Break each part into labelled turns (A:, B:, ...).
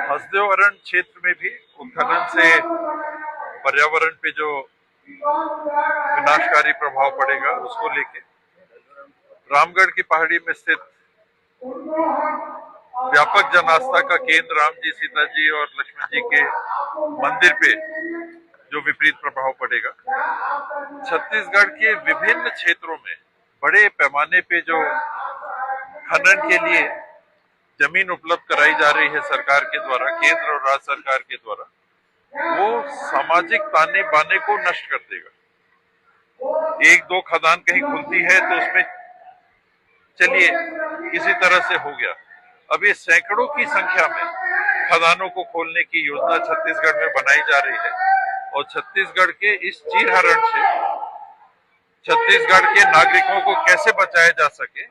A: हसदेव अरण्य क्षेत्र में भी उत्खनन से पर्यावरण पे जो विनाशकारी प्रभाव पड़ेगा उसको लेके रामगढ़ की पहाड़ी में स्थित व्यापक जन आस्था का केंद्र राम जी, सीता जी और लक्ष्मण जी के मंदिर पे जो विपरीत प्रभाव पड़ेगा, छत्तीसगढ़ के विभिन्न क्षेत्रों में बड़े पैमाने पे जो खनन के लिए जमीन उपलब्ध कराई जा रही है सरकार के द्वारा, केंद्र और राज्य सरकार के द्वारा, वो सामाजिक ताने बाने को नष्ट कर देगा। एक दो खदान कहीं खुलती है तो उसमें चलिए किसी तरह से हो गया, अब ये सैकड़ों की संख्या में खदानों को खोलने की योजना छत्तीसगढ़ में बनाई जा रही है और छत्तीसगढ़ के इस चीरहरण से छत्तीसगढ़ के नागरिकों को कैसे बचाया जा सके,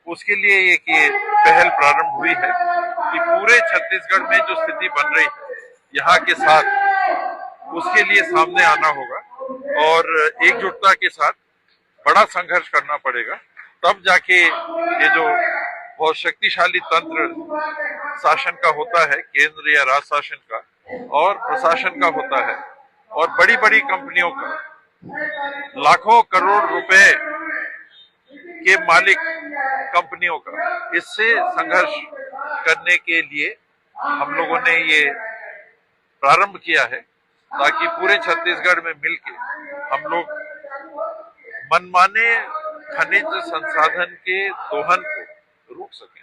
A: उसके लिए एक ये पहल प्रारंभ हुई है कि पूरे छत्तीसगढ़ में जो स्थिति बन रही है यहाँ के साथ, उसके लिए सामने आना होगा और एकजुटता के साथ बड़ा संघर्ष करना पड़ेगा। तब जाके ये जो बहुत शक्तिशाली तंत्र शासन का होता है, केंद्र या राज्य शासन का और प्रशासन का होता है, और बड़ी बड़ी कंपनियों का लाखों करोड़ रुपए के मालिक कंपनियों का, इससे संघर्ष करने के लिए हम लोगों ने ये प्रारंभ किया है ताकि पूरे छत्तीसगढ़ में मिलके हम लोग मनमाने खनिज संसाधन के दोहन को रोक सकें।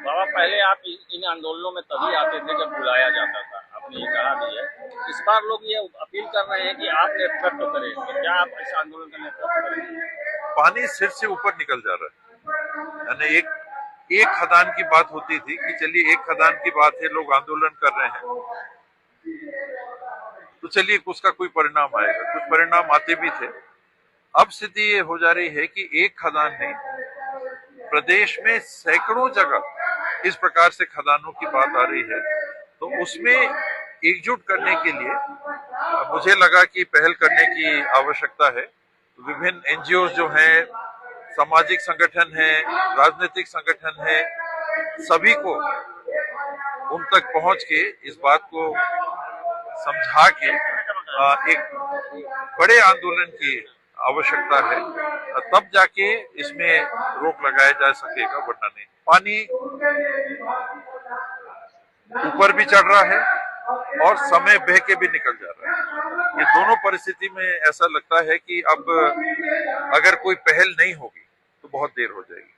B: बाबा, पहले आप इन आंदोलनों में तभी आते थे जब बुलाया जाता था, आपने ये कहा भी है। इस बार लोग ये अपील कर रहे हैं कि आप नेतृत्व करें, तो क्या आप इस आंदोलन का नेतृत्व करेंगे?
A: पानी सिर से ऊपर निकल जा रहा है, यानी एक खदान की बात होती थी कि चलिए एक खदान की बात है, लोग आंदोलन कर रहे हैं तो चलिए उसका कोई परिणाम आएगा, कुछ परिणाम आते भी थे। अब स्थिति ये हो जा रही है कि एक खदान नहीं, प्रदेश में सैकड़ों जगह इस प्रकार से खदानों की बात आ रही है, तो उसमें एकजुट करने के लिए मुझे लगा कि पहल करने की आवश्यकता है। विभिन्न एनजीओ जो हैं, सामाजिक संगठन हैं, राजनीतिक संगठन हैं, सभी को उन तक पहुंच के इस बात को समझा के एक बड़े आंदोलन की आवश्यकता है, तब जाके इसमें रोक लगाया जा सकेगा, वरना नहीं। पानी ऊपर भी चढ़ रहा है और समय बह के भी निकल जा रहा है। ये दोनों परिस्थिति में ऐसा लगता है कि अब अगर कोई पहल नहीं होगी तो बहुत देर हो जाएगी।